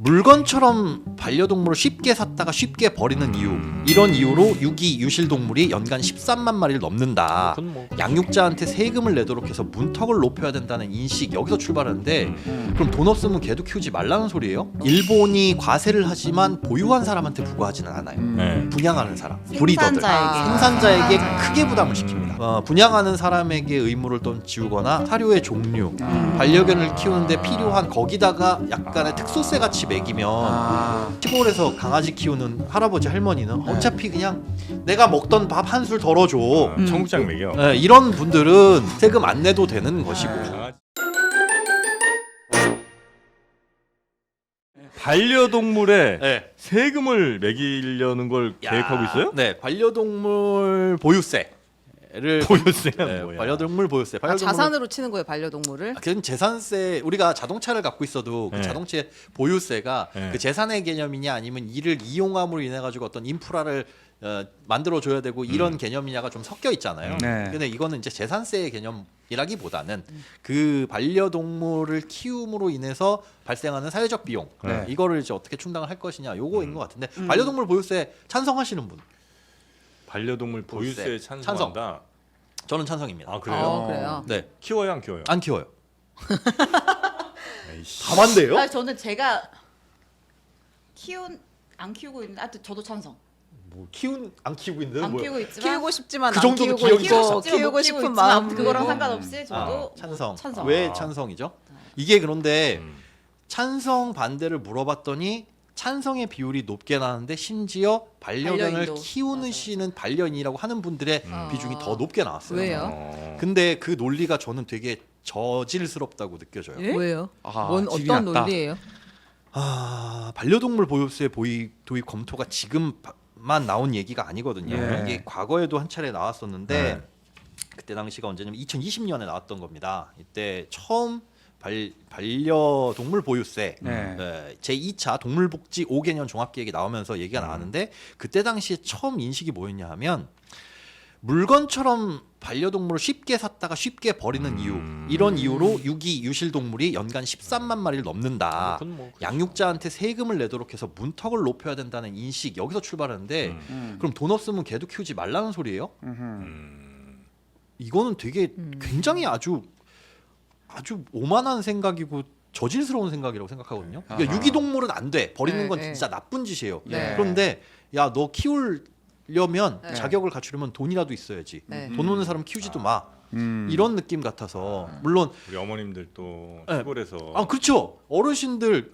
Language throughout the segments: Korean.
물건처럼 반려동물을 쉽게 샀다가 쉽게 버리는 이유, 이런 이유로 유기 유실동물이 연간 13만 마리를 넘는다. 양육자한테 세금을 내도록 해서 문턱을 높여야 된다는 인식, 여기서 출발하는데 그럼 돈 없으면 개도 키우지 말라는 소리예요? 일본이 과세를 하지만 보유한 사람한테 부과하지는 않아요. 분양하는 사람, 브리더들, 생산자에게 크게 부담을 시킵니다. 분양하는 사람에게 의무를 또 지우거나 사료의 종류, 반려견을 키우는데 필요한, 거기다가 약간의 특수세 같이 매기면 시골에서 강아지 키우는 할아버지 할머니는 어차피 그냥 내가 먹던 밥 한 술 덜어줘. 청국장 먹여. 네, 이런 분들은 세금 안 내도 되는 것이고. 반려동물에 네. 세금을 매기려는 걸 계획하고 있어요? 네, 반려동물 보유세를 보유세는 네, 뭐야? 반려동물 보유세. 자산으로 치는 거예요, 반려동물을? 그건 재산세. 우리가 자동차를 갖고 있어도 그 네. 자동차 보유세가 네. 그 재산의 개념이냐 아니면 이를 이용함으로 인해 가지고 어떤 인프라를 만들어 줘야 되고 이런 개념이냐가 좀 섞여 있잖아요. 네. 근데 이거는 이제 재산세의 개념이라기보다는 그 반려동물을 키움으로 인해서 발생하는 사회적 비용, 네. 이거를 이제 어떻게 충당을 할 것이냐, 요거인 것 같은데 반려동물 보유세 찬성하시는 분? 반려동물 보유세에 찬성한다. 저는 찬성입니다. 아 그래요? 그래요. 네, 키워요, 안 키워요? 안 키워요. 에이씨. 다만데요? 저는 제가 안 키우고 있는데 저도 찬성. 뭐 안 키우고 있는 안 뭐야? 키우고 있지만 키우고 싶지만 그 안 정도도 키우고 기억이 있고 나죠. 키우고 싶은 있지만 마음 그거랑 그리고 상관없이 저도 찬성. 찬성. 왜 찬성이죠? 이게 그런데 찬성 반대를 물어봤더니 찬성의 비율이 높게 나왔는데 심지어 반려견을 반려인도. 키우시는 반려인이라고 하는 분들의 비중이 더 높게 나왔어요. 왜요? 근데 그 논리가 저는 되게 저질스럽다고 느껴져요. 예? 왜요? 질이 어떤 났다. 논리예요? 반려동물 보유세 도입 검토가 지금만 나온 얘기가 아니거든요. 예. 이게 과거에도 한 차례 나왔었는데 네. 그때 당시가 언제냐면 2020년에 나왔던 겁니다. 이때 처음 반려동물 보유세 네. 제2차 동물복지 5개년 종합계획이 나오면서 얘기가 나왔는데 그때 당시에 처음 인식이 뭐였냐 하면 물건처럼 반려동물을 쉽게 샀다가 쉽게 버리는 이유, 이런 이유로 유기 유실동물이 연간 13만 마리를 넘는다. 양육자한테 세금을 내도록 해서 문턱을 높여야 된다는 인식, 여기서 출발하는데 그럼 돈 없으면 개도 키우지 말라는 소리예요? 이거는 되게 굉장히 아주 오만한 생각이고 저질스러운 생각이라고 생각하거든요. 그러니까 아하. 유기동물은 안 돼. 버리는 건 네, 진짜 나쁜 짓이에요. 네. 그런데 야, 너 키우려면 네. 자격을 갖추려면 돈이라도 있어야지. 네. 돈 없는 사람 키우지도 마. 이런 느낌 같아서 물론 우리 어머님들 또 네. 시골에서 그렇죠. 어르신들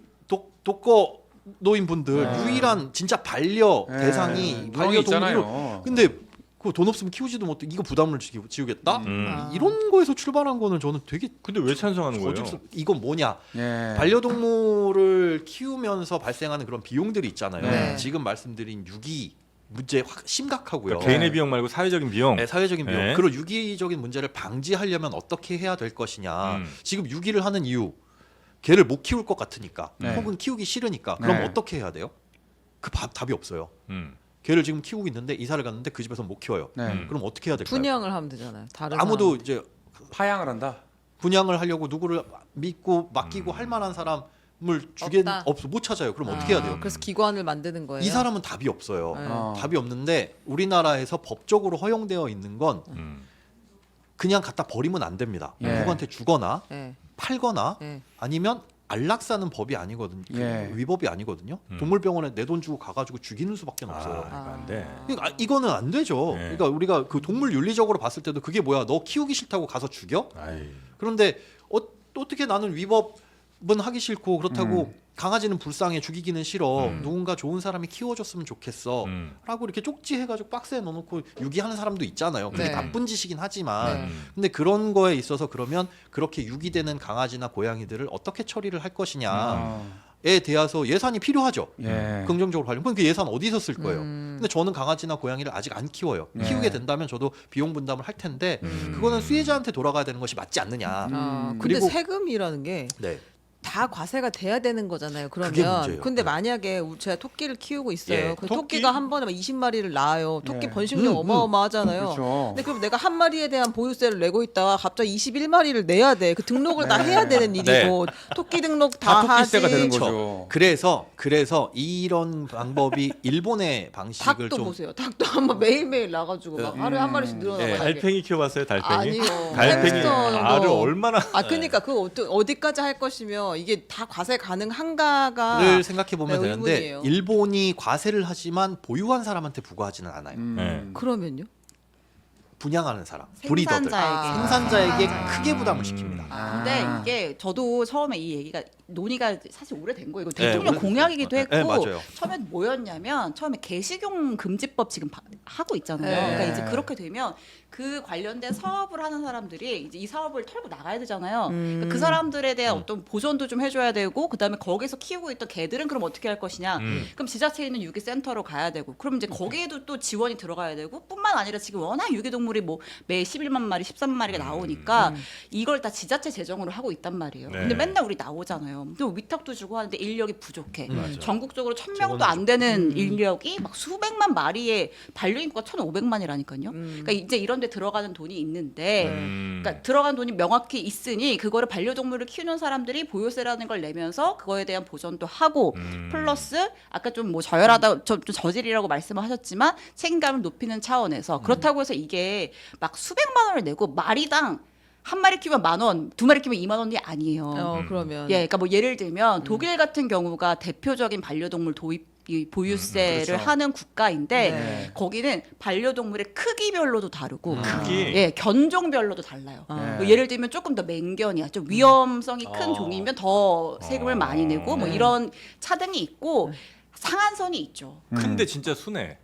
독거 노인분들 네. 유일한 진짜 반려 네. 대상이 반려 반려동물로. 있잖아요. 근데 그 돈 없으면 키우지도 못해. 이거 부담을 지우겠다? 이런 거에서 출발한 거는 저는 되게 근데 왜 찬성하는 거예요? 이건 뭐냐? 예. 반려동물을 키우면서 발생하는 그런 비용들이 있잖아요. 네. 지금 말씀드린 유기 문제 심각하고요. 그러니까 개인의 비용 말고 사회적인 비용. 네, 사회적인 비용. 네. 그리고 유기적인 문제를 방지하려면 어떻게 해야 될 것이냐. 지금 유기를 하는 이유, 개를 못 키울 것 같으니까, 네. 혹은 키우기 싫으니까. 그럼 네. 어떻게 해야 돼요? 답이 없어요. 음. 개를 지금 키우고 있는데 이사를 갔는데 그 집에서 못 키워요. 네. 그럼 어떻게 해야 될까요? 분양을 하면 되잖아요. 다른 아무도 사람한테. 이제 파양을 한다. 분양을 하려고 누구를 믿고 맡기고 할 만한 사람을 없다. 못 찾아요. 그럼 어떻게 해야 돼요? 그래서 기관을 만드는 거예요. 이 사람은 답이 없어요. 네. 답이 없는데 우리나라에서 법적으로 허용되어 있는 건 그냥 갖다 버리면 안 됩니다. 예. 누구한테 주거나 네. 팔거나 네. 아니면 안락사는 법이 아니거든요. 예. 위법이 아니거든요. 동물병원에 내 돈 주고 가가지고 죽이는 수밖에 없어요. 이거 안 돼. 이거는 안 되죠. 네. 그러니까 우리가 그 동물 윤리적으로 봤을 때도 그게 뭐야? 너 키우기 싫다고 가서 죽여? 아이. 그런데 어떻게 나는 위법은 하기 싫고 그렇다고 강아지는 불쌍해 죽이기는 싫어. 누군가 좋은 사람이 키워줬으면 좋겠어. 라고 이렇게 쪽지해가지고 박스에 넣어놓고 유기하는 사람도 있잖아요. 그게 네. 나쁜 짓이긴 하지만 네. 근데 그런 거에 있어서 그러면 그렇게 유기되는 강아지나 고양이들을 어떻게 처리를 할 것이냐에 대해서 예산이 필요하죠. 예. 긍정적으로 하려면 그럼 그 예산 어디서 쓸 거예요? 근데 저는 강아지나 고양이를 아직 안 키워요. 네. 키우게 된다면 저도 비용 분담을 할 텐데 그거는 수혜자한테 돌아가야 되는 것이 맞지 않느냐. 근데 그리고 세금이라는 게 네. 다 과세가 돼야 되는 거잖아요. 그게 그러면 문제예요. 근데 네. 만약에 제가 토끼를 키우고 있어요. 예. 그 토끼? 토끼가 한 번에 막 20마리를 낳아요. 토끼 네. 번식력 어마어마하잖아요. 그렇죠. 근데 그럼 내가 한 마리에 대한 보유세를 내고 있다가 갑자기 21마리를 내야 돼. 그 등록을 다 네. 해야 되는 일이고 토끼 등록 다 다 하지. 토끼세가 되는 그렇죠. 거죠. 그래서 이런 방법이 일본의 방식을 닭도 좀 보세요. 닭도 한번 매일매일 나가지고 막 하루에 한 마리씩 늘어나고. 예. 달팽이 키워봤어요? 달팽이? 아니요. 달팽이 햄스터도. 알을 얼마나 그러니까 그 어디까지 할 것이며 이게 다 과세 가능한가가 를 생각해 보면 네, 되는데 의문이에요. 일본이 과세를 하지만 보유한 사람한테 부과하지는 않아요. 네. 그러면요? 분양하는 사람, 브리더들, 생산자에게. 생산자에게 아. 크게 부담을 시킵니다. 근데 이게 저도 처음에 이 얘기가 논의가 사실 오래된 거예요. 이거 네, 대통령 오래됐어요. 공약이기도 했고 네, 맞아요. 처음엔 뭐였냐면 처음에 게시용 금지법 지금 하고 있잖아요. 네. 그러니까 이제 그렇게 되면 그 관련된 사업을 하는 사람들이 이제 이 사업을 털고 나가야 되잖아요. 그러니까 그 사람들에 대한 어떤 보전도 좀 해줘야 되고 그다음에 거기서 키우고 있던 개들은 그럼 어떻게 할 것이냐. 그럼 지자체에 있는 유기센터로 가야 되고 그럼 이제 거기에도 또 지원이 들어가야 되고 뿐만 아니라 지금 워낙 유기동물이 뭐 매 11만 마리, 13만 마리가 나오니까 이걸 다 지자체 재정으로 하고 있단 말이에요. 네. 근데 맨날 우리 나오잖아요. 또 위탁도 주고 하는데 인력이 부족해. 맞아요. 전국적으로 1000명도 재원도 안 되는 인력이 막 수백만 마리의 반려인구가 1,500만이라니까요. 그러니까 이제 이런 데 들어가는 돈이 있는데 그러니까 들어간 돈이 명확히 있으니 그거를 반려동물을 키우는 사람들이 보유세라는 걸 내면서 그거에 대한 보전도 하고 플러스 아까 좀 뭐 저열하다 좀 저질이라고 말씀을 하셨지만 책임감을 높이는 차원에서 그렇다고 해서 이게 막 수백만 원을 내고 마리당 한 마리 키우면 10,000원, 두 마리 키우면 2만 원이 아니에요. 그러면 예, 그러니까 뭐 예를 들면 독일 같은 경우가 대표적인 반려동물 도입 이 보유세를 그렇죠. 하는 국가인데 네. 거기는 반려동물의 크기별로도 다르고 크기? 예, 견종별로도 달라요. 아. 뭐 예를 들면 조금 더 맹견이야, 좀 위험성이 큰 종이면 더 세금을 많이 내고 뭐 이런 차등이 있고 상한선이 있죠. 근데 진짜 순해.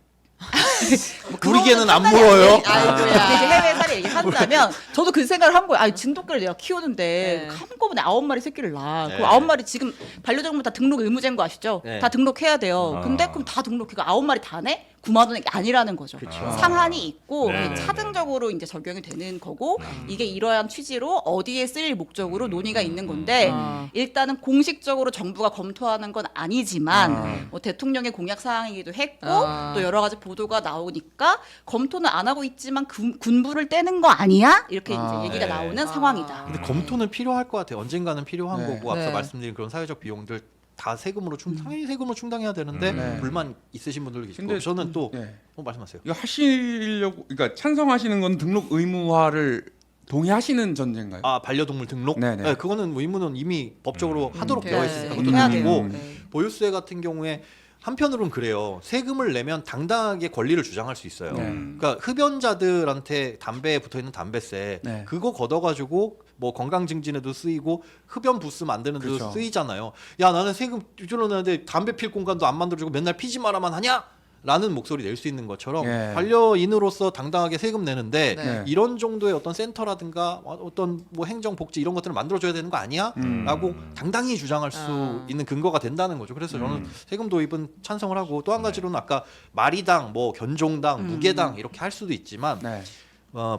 우리 개는 안 물어요. 아이고야. 이제 해외 사례 얘기한다면 저도 그 생각을 한 거예요. 아니 진돗개를 내가 키우는데 네. 한꺼번에 9마리 새끼를 낳아. 네. 그 9마리 지금 반려동물 다 등록 의무제인 거 아시죠? 네. 다 등록해야 돼요. 아. 근데 그럼 다 등록해가 9마리 다 내? 9만 원이 아니라는 거죠. 상한이 있고 네, 그게 네, 차등적으로 이제 적용이 되는 거고 이게 이러한 취지로 어디에 쓰일 목적으로 논의가 있는 건데 일단은 공식적으로 정부가 검토하는 건 아니지만 뭐 대통령의 공약 사항이기도 했고 또 여러 가지 보도가 나오니까 검토는 안 하고 있지만 군부를 떼는 거 아니야? 이렇게 이제 얘기가 네. 나오는 상황이다. 근데 검토는 필요할 것 같아요. 언젠가는 필요한 네. 거고 앞서 네. 말씀드린 그런 사회적 비용들 다 세금으로 당연히 세금으로 충당해야 되는데 네. 불만 있으신 분들도 계시고 근데 저는 또 네. 말씀하세요. 이거 하시려고 그러니까 찬성하시는 건 등록 의무화를 동의하시는 전제인가요? 아 반려동물 등록? 네네. 네, 그거는 뭐 의무는 이미 법적으로 하도록 되어 있으니까 그것도 해야 되고 돼요. 네. 보유세 같은 경우에 한편으로는 그래요. 세금을 내면 당당하게 권리를 주장할 수 있어요. 네. 그러니까 흡연자들한테 담배에 붙어 있는 담배세 네. 그거 걷어가지고 뭐 건강 증진에도 쓰이고 흡연 부스 만드는 데도 그렇죠. 쓰이잖아요. 야 나는 세금 줄여 내는데 담배 필 공간도 안 만들어주고 맨날 피지 마라만 하냐? 라는 목소리 낼 수 있는 것처럼 예. 반려인으로서 당당하게 세금 내는데 네. 이런 정도의 어떤 센터라든가 어떤 뭐 행정 복지 이런 것들을 만들어줘야 되는 거 아니야? 라고 당당히 주장할 수 아. 있는 근거가 된다는 거죠. 그래서 저는 세금 도입은 찬성을 하고 또 한 가지로는 아까 마리당, 뭐 견종당, 무게당 이렇게 할 수도 있지만 네.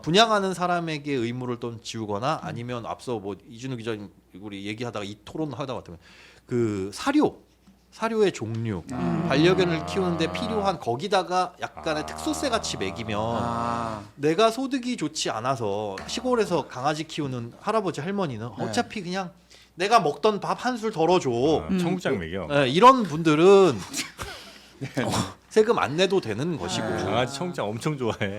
분양하는 사람에게 의무를 또 지우거나 아니면 앞서 뭐 이준우 기자님 우리 얘기하다가 이 토론하다가 같은 그 사료의 종류, 반려견을 키우는데 필요한 거기다가 약간의 특수세 같이 매기면 내가 소득이 좋지 않아서 시골에서 강아지 키우는 할아버지 할머니는 네. 어차피 그냥 내가 먹던 밥 한 술 덜어줘. 청국장 먹여. 이런 분들은 세금 안 내도 되는 것이고. 강아지 청국장 엄청 좋아해.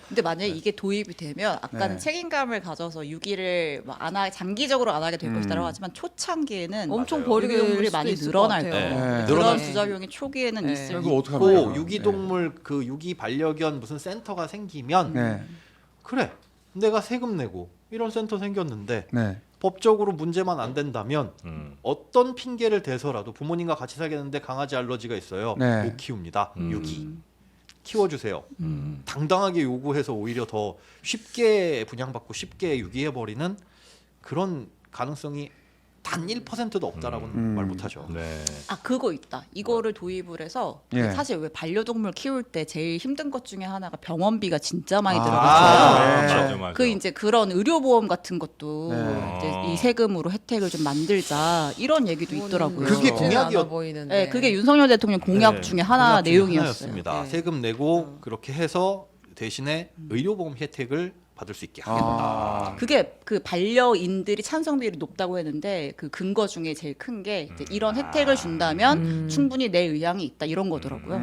근데 만약에 이게 도입이 되면 아까는 네. 책임감을 가져서 유기를 뭐 장기적으로 안 하게 될 것이라고 하지만 초창기에는 엄청 맞아요. 버리게 유기동물이 될 수도 많이 있을 늘어날 것 거예요. 같아요. 네. 그런 늘어날 부작용이 초기에는 네. 있을 이거 어떻게 또 하면 유기동물 그 유기 반려견 무슨 센터가 생기면 네. 그래 내가 세금 내고 이런 센터 생겼는데 네. 법적으로 문제만 안 된다면 음. 어떤 핑계를 대서라도 부모님과 같이 살겠는데 강아지 알러지가 있어요. 네. 못 키웁니다. 유기 키워주세요. 당당하게 요구해서 오히려 더 쉽게 분양받고 쉽게 유기해버리는 그런 가능성이 단 1%도 없다라고는 말 못하죠. 네. 아 그거 있다. 이거를 도입을 해서 예. 사실 왜 반려동물 키울 때 제일 힘든 것 중에 하나가 병원비가 진짜 많이 아, 들어가잖아요. 네. 맞아, 맞아. 그 이제 그런 의료보험 같은 것도 네. 이제 이 세금으로 혜택을 좀 만들자 이런 얘기도 있더라고요. 그게 쉽지는 공약이었- 않아 보이는데. 네, 그게 윤석열 대통령 공약 네, 중에 하나 공약 중에 내용이었어요. 하나였습니다. 네. 세금 내고 그렇게 해서 대신에 의료보험 혜택을 받을 수 있게 하겠다. 아. 그게 그 반려인들이 찬성 비율이 높다고 했는데 그 근거 중에 제일 큰 게 이런 혜택을 준다면 충분히 내 의향이 있다 이런 거더라고요.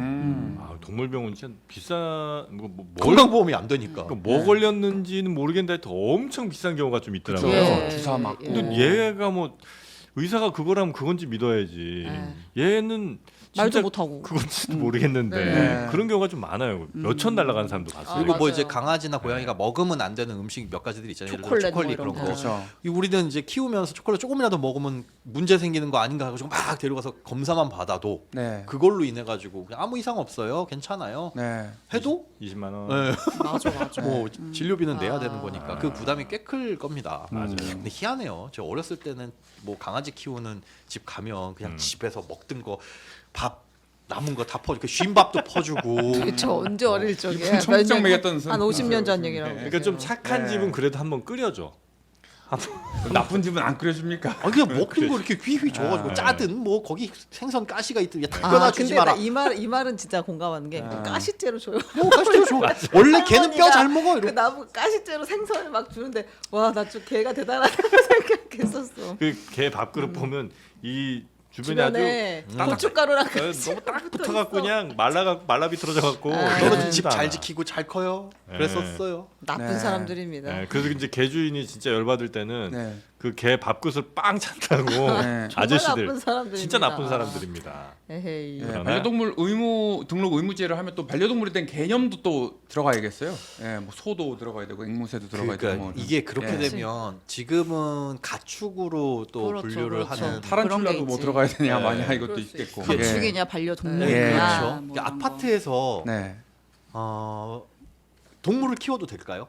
아, 동물병원 진짜 비싼 뭘 건강보험이 안 되니까. 뭐 걸렸는지는 모르겠는데 더 엄청 비싼 경우가 좀 있더라고요. 예. 주사 맞고. 근데 얘가 뭐 의사가 그거라면 그건지 믿어야지. 얘는 말도 진짜 못하고. 그건지도 모르겠는데 네. 그런 경우가 좀 많아요. 몇천 날라가는 사람도 봤어요. 그리고 뭐 맞아요. 이제 강아지나 고양이가 먹으면 안 되는 음식 몇 가지들이 있잖아요. 예를 들어 초콜릿 초콜릿 뭐 그런 이런 거. 거. 그렇죠. 이 우리는 이제 키우면서 초콜릿 조금이라도 먹으면 문제 생기는 거 아닌가 해가지고 막 데려가서 검사만 받아도 네. 그걸로 인해 가지고 아무 이상 없어요, 괜찮아요. 네. 해도 20만 원. 네, 맞아 맞아. 뭐 진료비는 내야 되는 아. 거니까 그 부담이 꽤 클 겁니다. 맞아요. 근데 희한해요. 제가 어렸을 때는 뭐 강아지 키우는 집 가면 그냥 집에서 먹던 거 밥 남은 거 다 퍼주고 그 쉰밥도 퍼주고. 그쵸 언제 어릴 적에 일본 청국장 먹였던 한 50년 전 얘기라고. 그러니까 좀 착한 네. 집은 그래도 한번 끓여줘. 나쁜 집은 안 끓여줍니까? 아 그냥 먹는 거 이렇게 휘휘 줘가지고 아. 짜든 뭐 거기 생선 가시가 있든 야 아 특별나 주지 근데 마라. 이 말은 진짜 공감하는 게 가시째로 줘요. 뭐 가시대로 줘. 원래 걔는 뼈 잘 먹어. 그 이러고. 나무 가시째로 생선을 막 주는데 와 나 좀 걔가 대단하다고 생각했었어. 그 개 밥그릇 보면 이 주변에 아주 주변에 아주 고춧가루랑 너무 딱 붙어갖고 그냥 말라 비틀어져 갖고 너는 집 잘 지키고 잘 커요. 네. 그랬었어요. 나쁜 네. 사람들입니다. 네, 그래서 이제 개 주인이 진짜 열받을 때는 네. 그 개 밥그릇을 빵 찬다고 네. 아저씨들 나쁜 사람들입니다. 진짜 나쁜 사람들입니다. 에헤이. 네, 그러나? 반려동물 의무 등록 의무제를 하면 또 반려동물에 대한 개념도 또 들어가야겠어요. 예, 뭐 소도 들어가야 되고 앵무새도 들어가야 되고. 그러니까 뭐. 이게 그렇게 예. 되면 지금은 가축으로 또 그렇죠, 분류를 그렇죠. 하는 그런 게 타란툴라도 뭐 있지. 들어가야 되냐 네. 마냐 이것도 그럴 수 있겠고. 있어. 가축이냐 반려동물이냐. 예. 그렇죠. 뭐 그러니까 이런 거. 아파트에서 네. 동물을 키워도 될까요?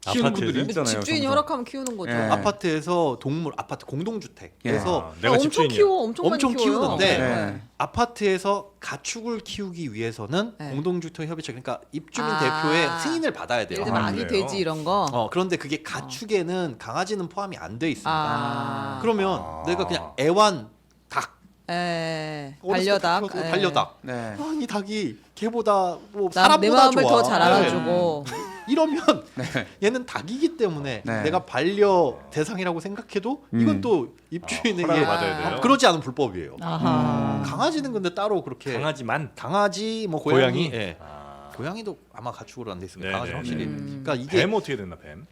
키우는 아파트에서요? 분들이 있잖아요. 집주인이 종종. 허락하면 키우는 거죠. 예. 아파트에서 아파트 공동주택에서 아, 내가 엄청 집주인이야. 키워, 엄청 엄청 많이 키워요. 키우는데 네. 아파트에서 가축을 키우기 위해서는 네. 공동주택 협의체 그러니까 입주민 아. 대표의 승인을 받아야 돼요. 예를 들면 아, 아기 그래요? 돼지 이런 거. 그런데 그게 가축에는 강아지는 포함이 안 돼 있습니다. 아. 그러면 내가 그냥 애완 닭 반려닭. 어렸을 때 키워도 예. 반려닭. 네. 아, 이 닭이 걔보다 뭐 내 사람보다 마음을 좋아. 더 잘 알아주고. 네. 이러면 네. 얘는 닭이기 때문에 네. 내가 반려 대상이라고 생각해도 이건 또 입주인에게 허락을 받아야 돼요? 그러지 않은 불법이에요. 아하. 강아지는 근데 따로 그렇게 강아지만 강아지 뭐 고양이, 고양이? 예. 아. 고양이도 아마 가축으로 안 돼 있으니까 네, 강아지는 네, 확실히. 네. 그러니까 이게 뱀 어떻게 됐나 뱀?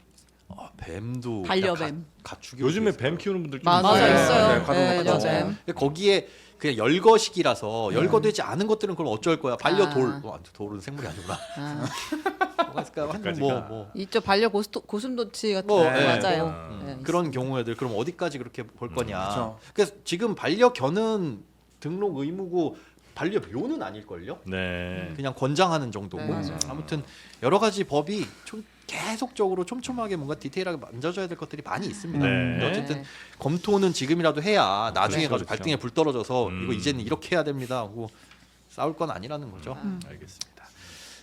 뱀도 반려뱀. 가축이 요즘에 뱀 키우는 분들 좀 맞아요, 있어요. 있어요. 네, 가족 같은 여자뱀. 거기에 그냥 열거식이라서 열거되지 않은 것들은 그럼 어쩔 거야? 반려돌. 아. 돌은 생물이 아니구나. 아. 뭐가 있을까요? 어디까지가? 뭐 이쪽 반려 고슴도치 같은 뭐, 거 예. 맞아요. 뭐, 예, 그런 경우에들 그럼 어디까지 그렇게 볼 거냐? 그렇죠. 그래서 지금 반려견은 등록 의무고 반려묘는 아닐걸요? 네. 그냥 권장하는 정도고. 네, 맞아요. 아무튼 여러 가지 법이 좀 계속적으로 촘촘하게 뭔가 디테일하게 만져져야 될 것들이 많이 있습니다. 네. 근데 어쨌든 검토는 지금이라도 해야 나중에 그렇죠, 가지고 그렇죠. 발등에 불 떨어져서 이거 음. 이제는 이렇게 해야 됩니다 하고 싸울 건 아니라는 거죠. 알겠습니다.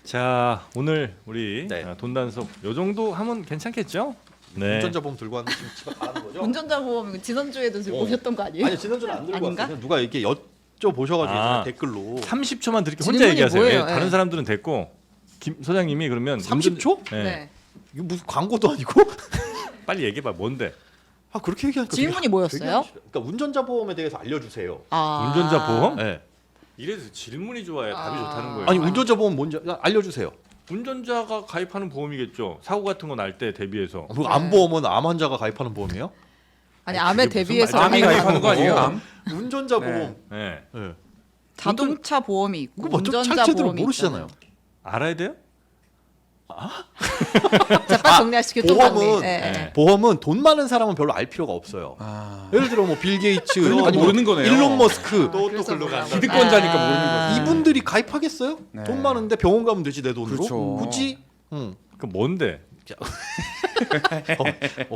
자 오늘 우리 네. 돈 단속 요 정도 하면 괜찮겠죠? 네. 운전자 보험 들고 왔는데 지금 집에 가는 거죠? 운전자 보험 지난주에도 들고 어. 오셨던 거 아니에요? 아니 지난주는 안 들고 아닌가? 왔어요. 그냥 누가 이렇게 여쭤보셔가지고 아. 댓글로 30초만 드릴게 혼자 질문이 얘기하세요. 뭐예요? 예, 다른 예. 사람들은 됐고 김 소장님이 그러면 30초? 예. 네. 이거 무슨 광고도 아니고? 빨리 얘기해봐 뭔데? 아 그렇게 얘기하니까 질문이 되게 뭐였어요? 그러니까 운전자 보험에 대해서 알려주세요. 아. 운전자 보험? 네. 이래서 질문이 좋아야 답이 좋다는 거예요. 아니 운전자 보험 뭔지 알려주세요. 운전자가 가입하는 보험이겠죠. 사고 같은 거 날 때 대비해서. 뭐 암보험은 암 환자가 가입하는 보험이에요? 아니 아니, 암에 그게 무슨 대비해서 말이야? 암이 하는 가입하는 거 아니에요? 암? 운전자 네. 보험. 네. 네. 자동차 보험이 있고 그거 먼저 운전자 제대로 보험이 모르시잖아요. 알아야 돼요? 자, 빨리 정리하시게 또 보험은 정리. 네. 보험은 돈 많은 사람은 별로 알 필요가 없어요. 아. 예를 들어 뭐 빌 게이츠, 그러니까 아니 뭐 모르는 거네요. 일론 머스크 또 그래서 글로 간다. 기득권자니까 아. 모르는 거지. 이분들이 가입하겠어요? 네. 돈 많은데 병원 가면 되지 내 돈으로. 그렇죠. 굳이? 응. 그 뭔데?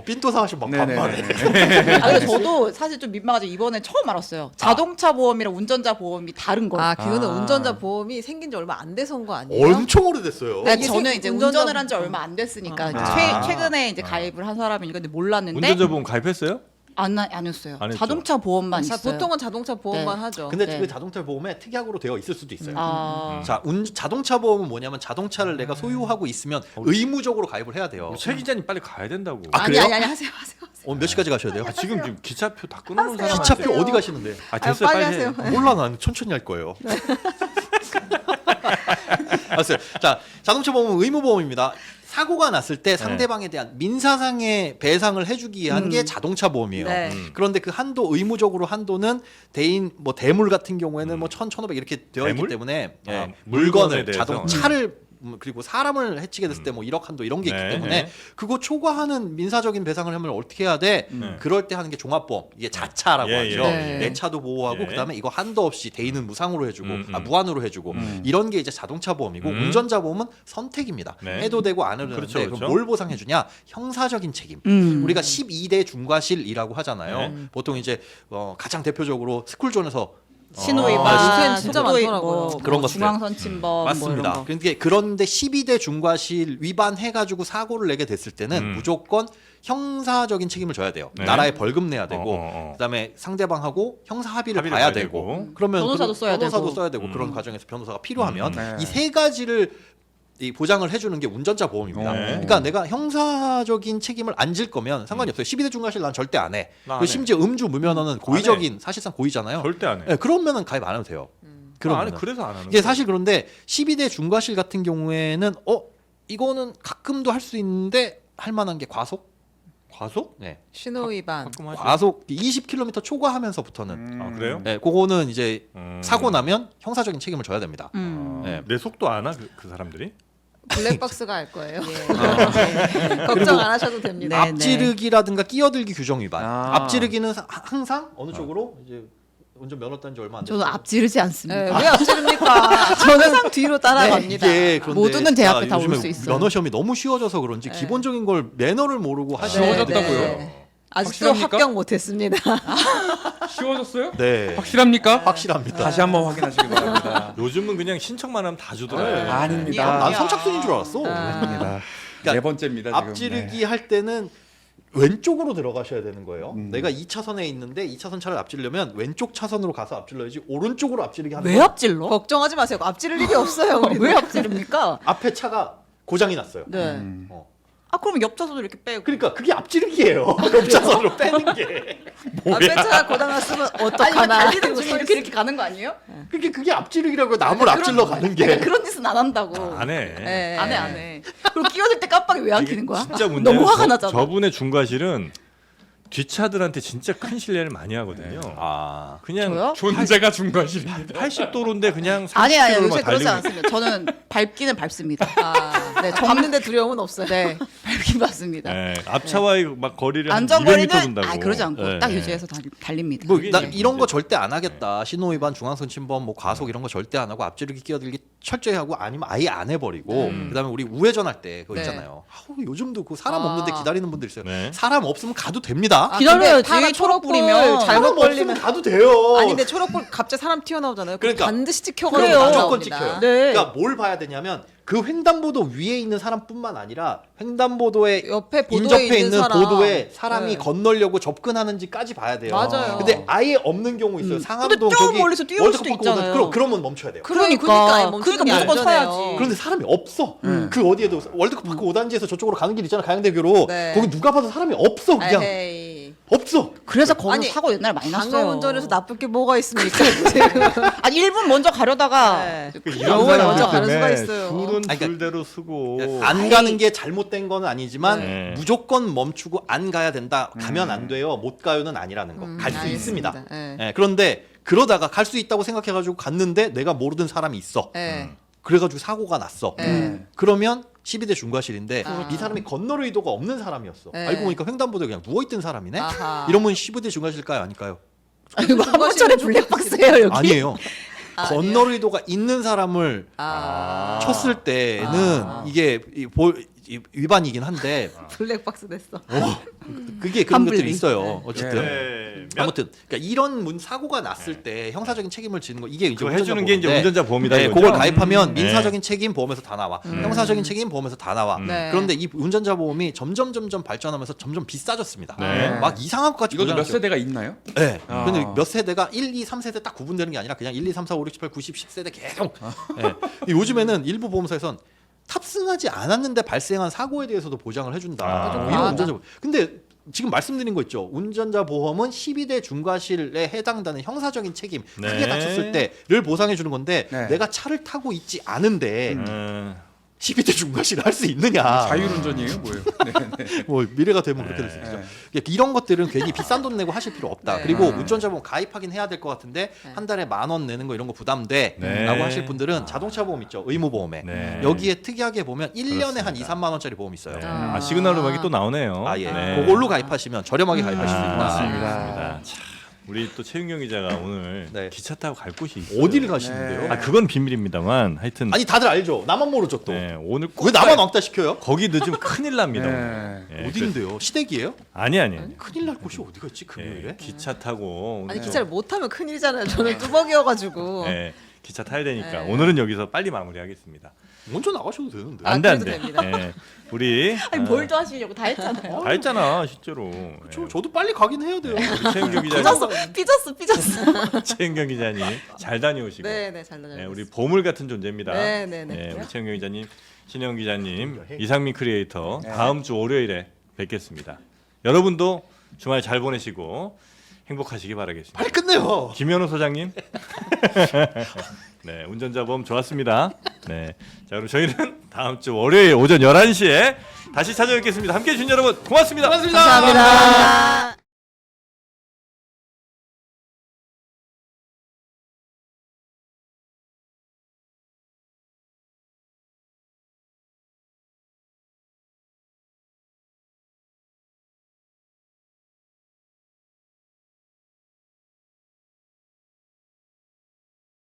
삔또사 하시면 막 네네네. 반말해. 아, 근데 저도 사실 좀 민망하죠. 이번에 처음 알았어요. 자동차 보험이랑 운전자 보험이 다른 거. 아 그거는 아. 운전자 보험이 생긴 지 얼마 안 돼서인 거 아니에요? 엄청 오래됐어요. 네, 이게 저는 이제 운전자- 운전을 한 지 얼마 안 됐으니까 아. 최근에 이제 가입을 한 사람이니까 근데 몰랐는데 운전자 보험 가입했어요? 안 했어요. 안 했죠. 자동차 보험만 있어요. 보통은 자동차 보험만 네. 하죠. 근데 네. 그 자동차 보험에 특약으로 되어 있을 수도 있어요. 아, 자, 자동차 보험은 뭐냐면 자동차를 내가 소유하고 있으면 의무적으로 가입을 해야 돼요. 최 기자님 빨리 가야 된다고. 아, 아니 그래요? 아니 하세요. 몇 시까지 가셔야 돼요? 아, 지금 기차표 다 끊어놓은 사람. 기차표 어디 가시는데? 아, 됐어요. 빨리 빨리 해. 하세요. 몰라, 난 천천히 할 거예요. 알았어요. 자, 자동차 보험은 의무보험입니다. 사고가 났을 때 상대방에 대한 민사상의 배상을 해주기 위한 게 자동차 보험이에요. 네. 그런데 그 한도 의무적으로 한도는 대인 뭐 대물 같은 경우에는 뭐 1,000, 1,500 이렇게 되어 대물? 있기 때문에 아, 예, 물건에 물건을 대해서. 자동차를 그리고 사람을 해치게 됐을 때 뭐 1억 한도 이런 게 있기 네, 때문에 네. 그거 초과하는 민사적인 배상을 하면 어떻게 해야 돼? 그럴 때 하는 게 종합보험. 이게 자차라고 예, 하죠. 예. 내 차도 보호하고 예. 그다음에 이거 한도 없이 대인은 무상으로 해주고 음. 무한으로 해주고 이런 게 이제 자동차 보험이고 운전자 보험은 선택입니다. 네. 해도 되고 안 해도 되는데 그렇죠, 그렇죠. 그럼 뭘 보상해주냐? 형사적인 책임. 우리가 12대 중과실이라고 하잖아요. 네. 보통 이제 가장 대표적으로 스쿨존에서 신호위반, 요새는 진짜 속도 많더라고요. 뭐 그런 것들. 중앙선 침범 뭐 맞습니다. 이런 거. 그런데 그런데 12대 중과실 위반해가지고 사고를 내게 됐을 때는 무조건 형사적인 책임을 져야 돼요. 네. 나라에 벌금 내야 되고, 어. 그다음에 상대방하고 형사 합의를 합의를 봐야 봐야 되고, 되고. 그러면 변호사도 써야 변호사도 되고. 써야 되고 그런 과정에서 변호사가 필요하면 네. 이 세 가지를 이 보장을 해주는 게 운전자 보험입니다. 네. 그러니까 내가 형사적인 책임을 안 질 거면 상관이 없어요. 12대 중과실 난 절대 안 해. 나안 그리고 해. 심지어 음주 무면허는 고의적인 사실상 고의잖아요. 절대 안 해. 네, 그러면은 가입 안 해도 돼요. 안 해. 그러면은. 그래서 안 하는 이게 거야. 사실 그런데 12대 중과실 같은 경우에는 이거는 가끔도 할 수 있는데 할 만한 게 과속? 과속? 네. 신호 위반. 가끔 하죠. 과속 20km 초과하면서부터는 아, 그래요? 네, 그거는 이제 음. 사고 나면 형사적인 책임을 져야 됩니다. 음. 네. 내 속도 아나 그 사람들이? 블랙박스가 할 거예요. 예. 걱정 안 하셔도 됩니다. 네. 앞지르기라든가 끼어들기 규정 위반. 아. 앞지르기는 항상 어느 쪽으로 이제 운전 면허 딴지 얼마 안 됐어요. 저는 앞지르지 않습니다. 네, 왜 앞지릅니까? 저는 항상 뒤로 따라갑니다. 이게 그런데 모두는 제 앞에 다 요즘에 올 수 있어요. 면허 시험이 너무 쉬워져서 그런지 네. 기본적인 걸 매너를 모르고 하시는 쉬워졌다고요? 네. 아직도 확실합니까? 합격 못했습니다. 쉬워졌어요? 네. 확실합니까? 확실합니다. 다시 한번 확인하시기 바랍니다. 요즘은 그냥 신청만 하면 다 주더라고요. 네. 아닙니다. 난 선착순인 줄 알았어. 아닙니다. 그러니까 네 번째입니다. 지금. 앞지르기 할 때는 왼쪽으로 들어가셔야 되는 거예요. 음. 내가 2차선에 있는데 2차선 차를 앞지르려면 왼쪽 차선으로 가서 앞질러야지 오른쪽으로 앞지르기 하는 왜 거예요. 앞질러? 걱정하지 마세요. 앞지를 일이 없어요. 우리 왜 앞지릅니까? 앞에 차가 고장이 났어요. 네. 음. 어. 아 그러면 옆 차선도 이렇게 빼고. 그러니까 그게 앞지르기예요. 옆 차선으로 빼는 게. 앞에 차가 고장났으면 아니 이거 어떡하나. 달리는 중에 이렇게 가는 거 아니에요? 그게 앞지르기라고 남을 앞질러 가는 게. 그런 짓은 안 한다고. 안 해. 네. 안 해, 안 해. 그리고 끼어들 때 깜빡이 왜 안 켜는 거야? 진짜 문제는 너무 화가 나잖아. 저분의 중과실은 뒷차들한테 진짜 큰 신뢰를 많이 하거든요. 아. 그냥 저요? 존재가 중과실입니다. 80도로인데 그냥 아니 30km로만 요새 그러지 달리면 않습니다. 저는 밟기는 밟습니다. 아, 네, 밟는데 두려움은 없어요. 네, 밟긴 밟습니다. 네, 앞차와의 막 거리를 한 200m 안전거리는 둔다고. 그러지 않고 네, 딱 네. 유지해서 달립니다. 뭐 그게 나 이제 이런 거 문제죠. 절대 안 하겠다. 신호 위반, 중앙선 침범, 뭐 과속 이런 거 절대 안 하고 앞지르기, 끼어들기 철저히 하고 아니면 아예 안 해버리고 그다음에 우리 우회전 할 때 그거 네. 있잖아요. 요즘도 그 사람 아. 없는데 기다리는 분들 있어요. 네. 사람 없으면 가도 됩니다. 아, 기다려야지. 근데 파란 초록 초록불 뿌리면 잘못 사람 없으면 걸리면 가도 돼요. 아니 근데 초록불 갑자기 사람 튀어나오잖아요. 그러니까. 반드시 그래요. 찍혀가지고 무조건 나옵니다. 찍혀요. 네. 그러니까 뭘 봐야 되냐면 그 횡단보도 위에 있는 사람뿐만 아니라 횡단보도에 옆에 보도에 인접해 있는 있는 사람. 보도에 사람이 네. 건너려고 접근하는지까지 봐야 돼요. 맞아요. 근데 아예 없는 경우 있어요. 상암동 근데 좀 저기 멀리서 뛰어올 월드컵 수도 받고 오는 있잖아요. 그러면 멈춰야 돼요. 그러니까 아예 멈추는 그러니까 게 무조건 안전해요. 서야지. 그런데 사람이 없어. 그 어디에도 월드컵 파크 5단지에서 저쪽으로 가는 길 있잖아. 가양대교로. 네. 거기 누가 봐도 사람이 없어. 그냥 에헤이. 없어. 그래서 거기서 아니, 사고 옛날에 많이 났어요. 관광운전에서 나쁠 게 뭐가 있습니까? 지금. 아니 1분 먼저 가려다가 네. 이런 먼저 사람들 가는 수가 때문에 있어요. 줄은 아니, 그러니까 줄대로 쓰고 안 가는 게 잘못된 건 아니지만 네. 무조건 멈추고 안 가야 된다. 가면 안 돼요. 못 가요는 아니라는 거. 갈 수 알겠습니다. 있습니다. 네. 예, 그런데 그러다가 갈 수 있다고 생각해가지고 갔는데 내가 모르던 사람이 있어. 네. 그래가지고 사고가 났어. 네. 그러면 12대 중과실인데 아. 이 사람이 건널 의도가 없는 사람이었어. 네. 알고 보니까 횡단보도에 그냥 누워있던 사람이네. 아하. 이러면 12대 중과실일까요? 아닐까요? 이거 한번짜리 블랙박스예요 여기. 아니에요. 아, 건널 의도가 있는 사람을 아. 쳤을 때는 아. 이게 위반이긴 한데 블랙박스 됐어. 그게 그런 텀블링. 것들이 있어요. 네. 어쨌든 네. 아무튼 그러니까 이런 사고가 났을 때 형사적인 책임을 지는 거 이게 이제 그거 해주는 게 이제 보험인데 운전자 보험이다. 네, 이거죠? 그걸 가입하면 네. 민사적인 책임 보험에서 다 나와. 형사적인 책임 보험에서 다 나와. 네. 그런데 이 운전자 보험이 점점 발전하면서 점점 비싸졌습니다. 네. 막 이상한 것까지 이것도 몇 골라놨죠. 세대가 있나요? 네. 아. 근데 몇 세대가 1, 2, 3세대 딱 구분되는 게 아니라 그냥 1, 2, 3, 4, 5, 6, 7, 8, 9, 10, 10세대 계속. 네. 요즘에는 일부 보험사에선 탑승하지 않았는데 발생한 사고에 대해서도 보장을 해준다. 아. 뭐 이런 운전자 보험. 근데 지금 말씀드린 거 있죠. 운전자 보험은 12대 중과실에 해당되는 형사적인 책임, 네. 크게 다쳤을 때를 보상해 주는 건데 네. 내가 차를 타고 있지 않은데 음. 12대 중과실을 할 수 있느냐. 자율운전이에요, 뭐예요? 네, 네. 뭐 미래가 되면 그렇게 될 수 있죠. 네. 그러니까 이런 것들은 괜히 비싼 돈 내고 하실 필요 없다. 네. 그리고 운전자 보험 가입하긴 해야 될 것 같은데 한 달에 10,000원 내는 거 이런 거 부담돼 네. 라고 하실 분들은 자동차 보험 있죠. 의무보험에. 네. 여기에 특이하게 보면 1년에 한 2, 그렇습니다. 3만 원짜리 보험 있어요. 네. 아. 시그널 음악이 또 나오네요. 아 예. 네. 그걸로 가입하시면 저렴하게 가입하실 수 있다. 맞습니다. 참, 우리 또 최윤경 기자가 오늘 네. 기차 타고 갈 곳이 있어요. 어디를 가시는데요? 아 그건 비밀입니다만 하여튼 아니 다들 알죠. 나만 모르죠 또. 네, 오늘 꼭 왜 나만 왕따 시켜요? 거기 늦으면 큰일 납니다. 네. 오늘. 예, 어딘데요? 시댁이에요? 아니. 큰일 날 곳이 어디가 있지 금요일에? 예, 기차 타고 오늘 아니 기차를 못 타면 큰일이잖아요. 저는 뚜벅이어가지고. 예, 기차 타야 되니까 네. 오늘은 여기서 빨리 마무리하겠습니다. 먼저 나가셔도 되는데. 아, 안돼 그래도 안돼. 됩니다. 예, 우리 아니 뭘 더 하시려고 다 했잖아요. 다 했잖아 실제로. 저도 빨리 가긴 해야 돼요. 우리 최윤경 기자님, 삐졌어. 최윤경 기자님 잘 다녀오시고. 네네 잘 다녀요. 예, 우리 보물 같은 존재입니다. 네네네. 예, 우리 최윤경 기자님, 신영 기자님, 이상민 크리에이터 네. 다음 주 월요일에 뵙겠습니다. 여러분도 주말 잘 보내시고 행복하시기 바라겠습니다. 빨리 끝내요. 김현우 소장님, 네 운전자 보험 좋았습니다. 네, 자 그럼 저희는 다음 주 월요일 오전 11시에 다시 찾아뵙겠습니다. 함께해 주신 여러분 고맙습니다. 감사합니다.